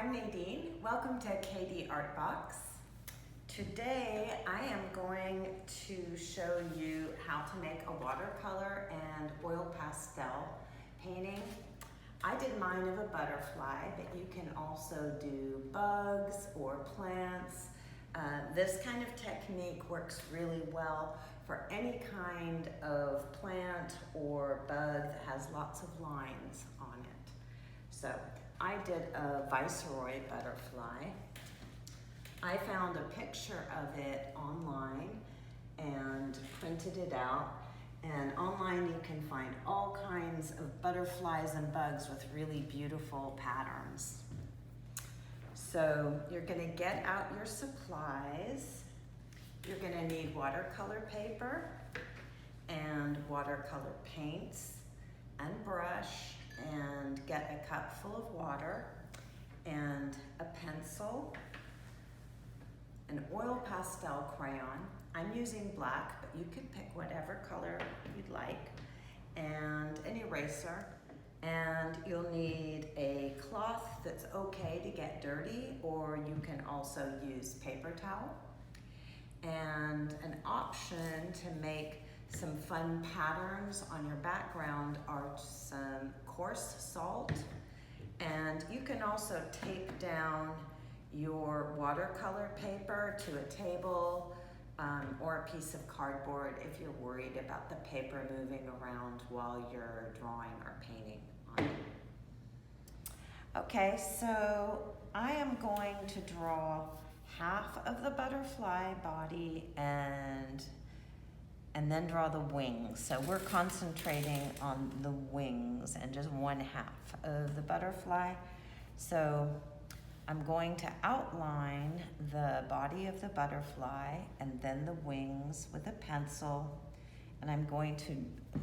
I'm Nadine. Welcome to KD ArtBox. Today I am going to show you how to make a watercolor and oil pastel painting. I did mine of a butterfly, but you can also do bugs or plants. This kind of technique works really well for any kind of plant or bug that has lots of lines on it. So I did a viceroy butterfly. I found a picture of it online and printed it out. And online you can find all kinds of butterflies and bugs with really beautiful patterns. So you're gonna get out your supplies. You're gonna need watercolor paper and watercolor paints and brush, and get a cup full of water and a pencil, an oil pastel crayon. I'm using black, but you could pick whatever color you'd like, and an eraser. And you'll need a cloth that's okay to get dirty, or you can also use paper towel. And an option to make some fun patterns on your background are some coarse salt. And you can also tape down your watercolor paper to a table or a piece of cardboard if you're worried about the paper moving around while you're drawing or painting on it. Okay, so I am going to draw half of the butterfly body and then draw the wings. So we're concentrating on the wings and just one half of the butterfly. So I'm going to outline the body of the butterfly and then the wings with a pencil. And I'm going to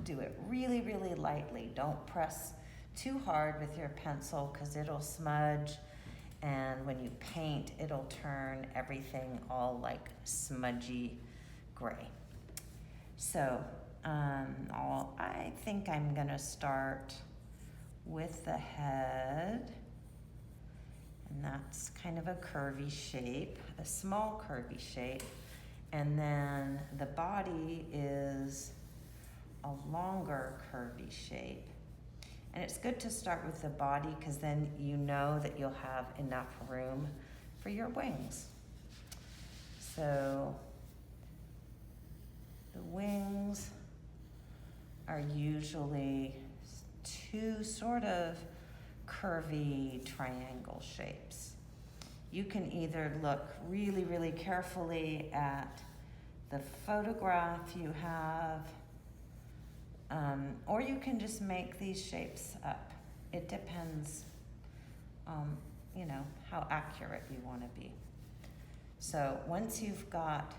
do it really, really lightly. Don't press too hard with your pencil because it'll smudge. And when you paint, it'll turn everything all like smudgy gray. So I think I'm gonna start with the head, and that's kind of a curvy shape, a small curvy shape, and then the body is a longer curvy shape. And it's good to start with the body because then you know that you'll have enough room for your wings. So the wings are usually two sort of curvy triangle shapes. You can either look really, really carefully at the photograph you have, or you can just make these shapes up. It depends, you know, how accurate you want to be. So once you've got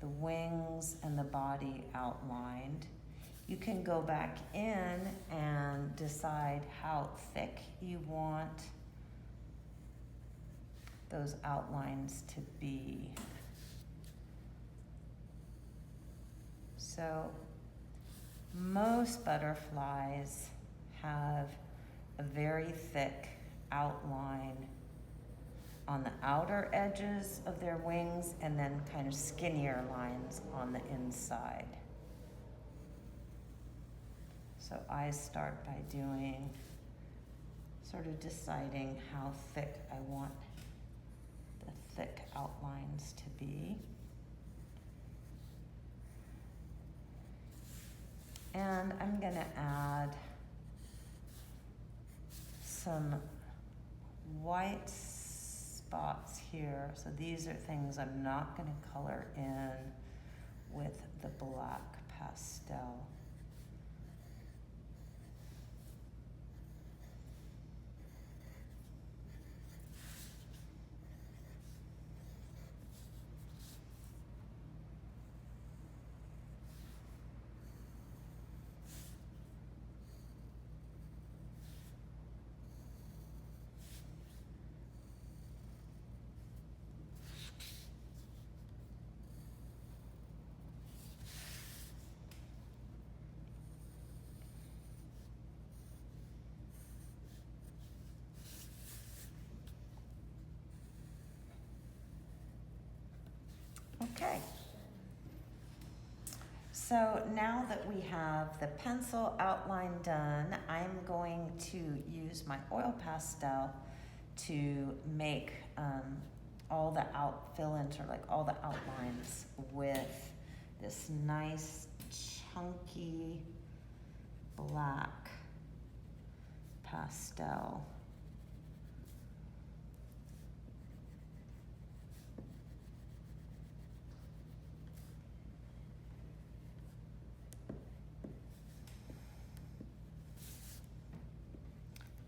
the wings and the body outlined, you can go back in and decide how thick you want those outlines to be. So most butterflies have a very thick outline on the outer edges of their wings and then kind of skinnier lines on the inside. So I start by sort of deciding how thick I want the thick outlines to be. And I'm gonna add some white spots here. So these are things I'm not gonna color in with the black pastel. So now that we have the pencil outline done, I'm going to use my oil pastel to make all the fill-ins, or like all the outlines, with this nice chunky black pastel.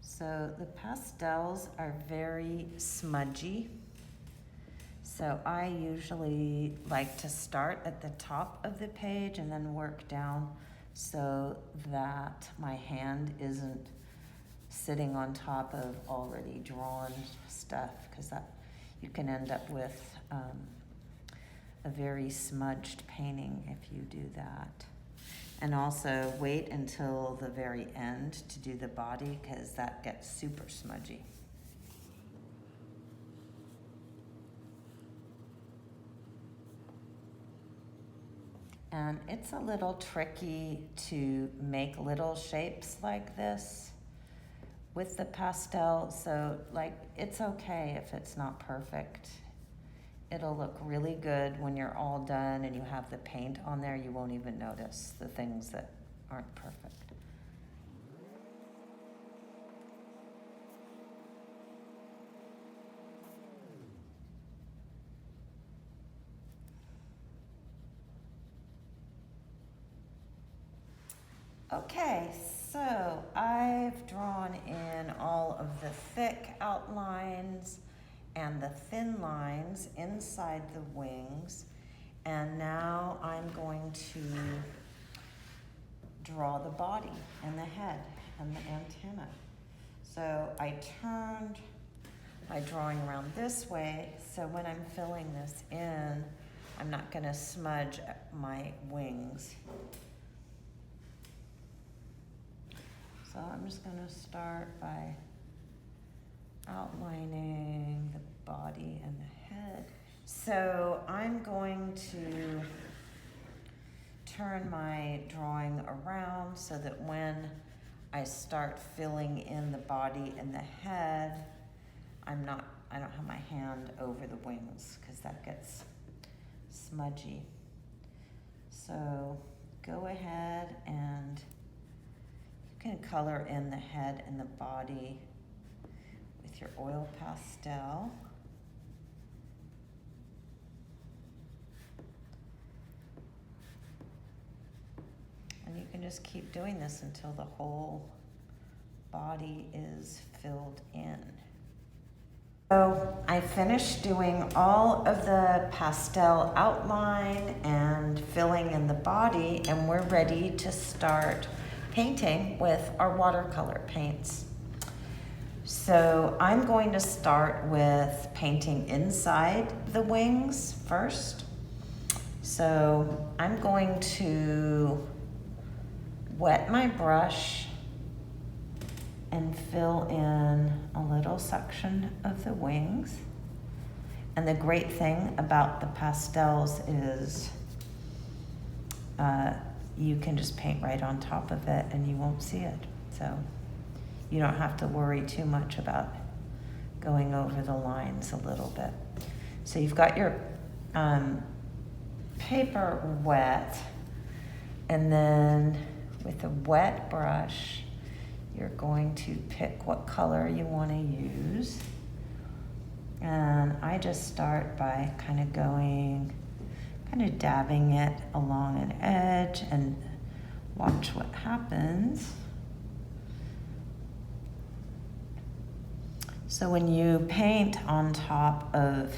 So the pastels are very smudgy. So I usually like to start at the top of the page and then work down so that my hand isn't sitting on top of already drawn stuff, because that you can end up with a very smudged painting if you do that. And also wait until the very end to do the body, because that gets super smudgy. And it's a little tricky to make little shapes like this with the pastel, so like it's okay if it's not perfect. It'll look really good when you're all done and you have the paint on there. You won't even notice the things that aren't perfect. Okay, so I've drawn in all of the thick outlines and the thin lines inside the wings, and now I'm going to draw the body and the head and the antenna. So I turned my drawing around this way, so when I'm filling this in, I'm not going to smudge my wings. So I'm just going to start by outlining the body and the head. So I'm going to turn my drawing around so that when I start filling in the body and the head, I don't have my hand over the wings, because that gets smudgy. So go ahead and you can color in the head and the body with your oil pastel. And you can just keep doing this until the whole body is filled in. So I finished doing all of the pastel outline and filling in the body, and we're ready to start painting with our watercolor paints. So I'm going to start with painting inside the wings first. So I'm going to wet my brush and fill in a little section of the wings. And the great thing about the pastels is you can just paint right on top of it and you won't see it. So you don't have to worry too much about going over the lines a little bit. So you've got your paper wet, and then with a wet brush, you're going to pick what color you want to use. And I just start by kind of dabbing it along an edge and watch what happens. So when you paint on top of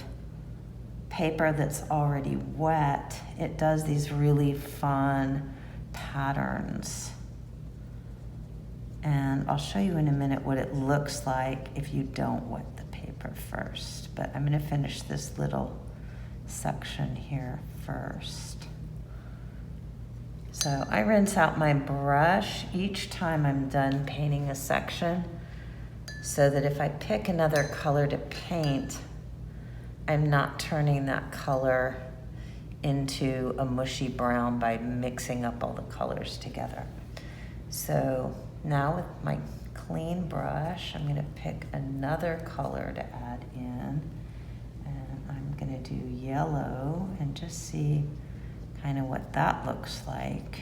paper that's already wet, it does these really fun patterns. And I'll show you in a minute what it looks like if you don't wet the paper first. But I'm going to finish this little section here first. So I rinse out my brush each time I'm done painting a section, so that if I pick another color to paint, I'm not turning that color into a mushy brown by mixing up all the colors together. So now with my clean brush, I'm going to pick another color to add in, and I'm going to do yellow and just see kind of what that looks like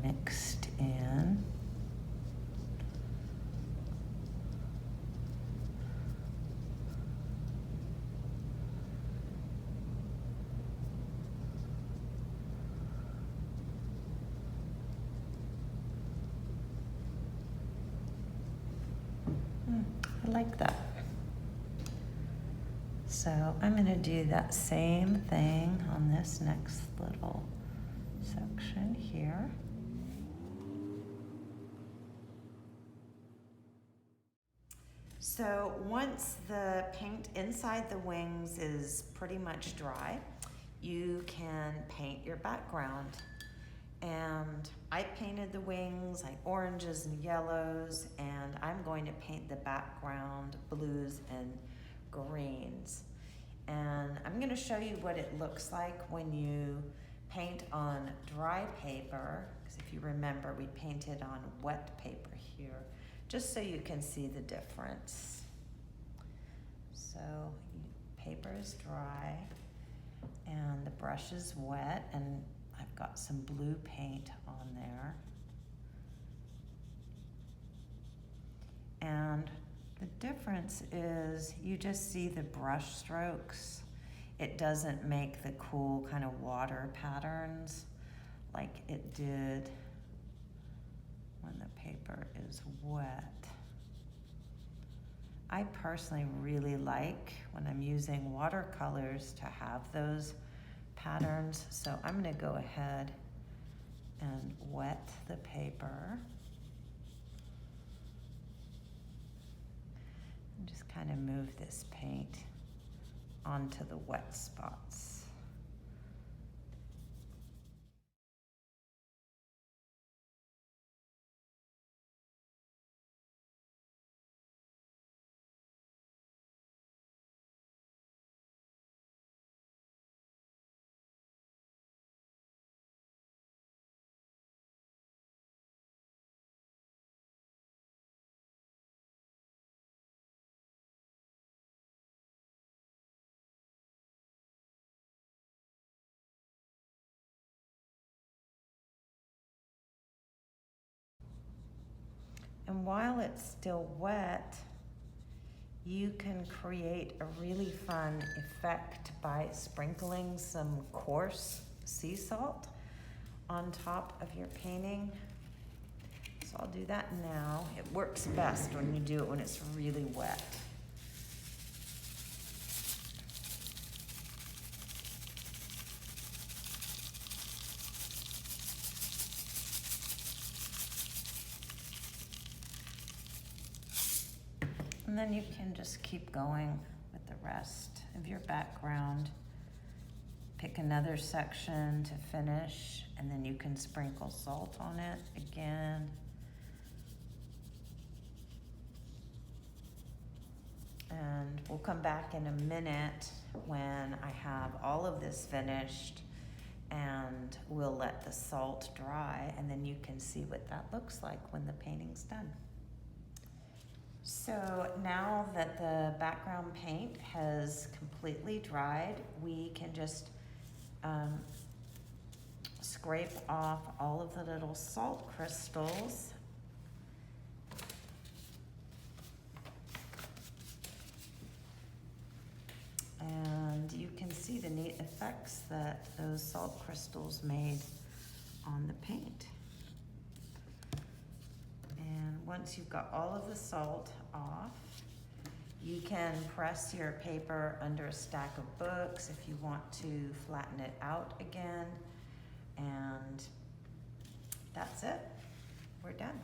mixed in. I like that. So I'm going to do that same thing on this next little section here. So once the paint inside the wings is pretty much dry, you can paint your background. And I painted the wings like oranges and yellows, and I'm going to paint the background blues and greens. And I'm going to show you what it looks like when you paint on dry paper, because if you remember, we painted on wet paper here, just so you can see the difference. So paper is dry and the brush is wet, and I've got some blue paint on there. And the difference is you just see the brush strokes. It doesn't make the cool kind of water patterns like it did when the paper is wet. I personally really like when I'm using watercolors to have those patterns, so I'm going to go ahead and wet the paper and just kind of move this paint onto the wet spots. And while it's still wet, you can create a really fun effect by sprinkling some coarse sea salt on top of your painting. So I'll do that now. It works best when you do it when it's really wet. And then you can just keep going with the rest of your background. Pick another section to finish, and then you can sprinkle salt on it again. And we'll come back in a minute when I have all of this finished, and we'll let the salt dry, and then you can see what that looks like when the painting's done. So now that the background paint has completely dried, we can just scrape off all of the little salt crystals. And you can see the neat effects that those salt crystals made on the paint. And once you've got all of the salt off, you can press your paper under a stack of books if you want to flatten it out again. And that's it. We're done.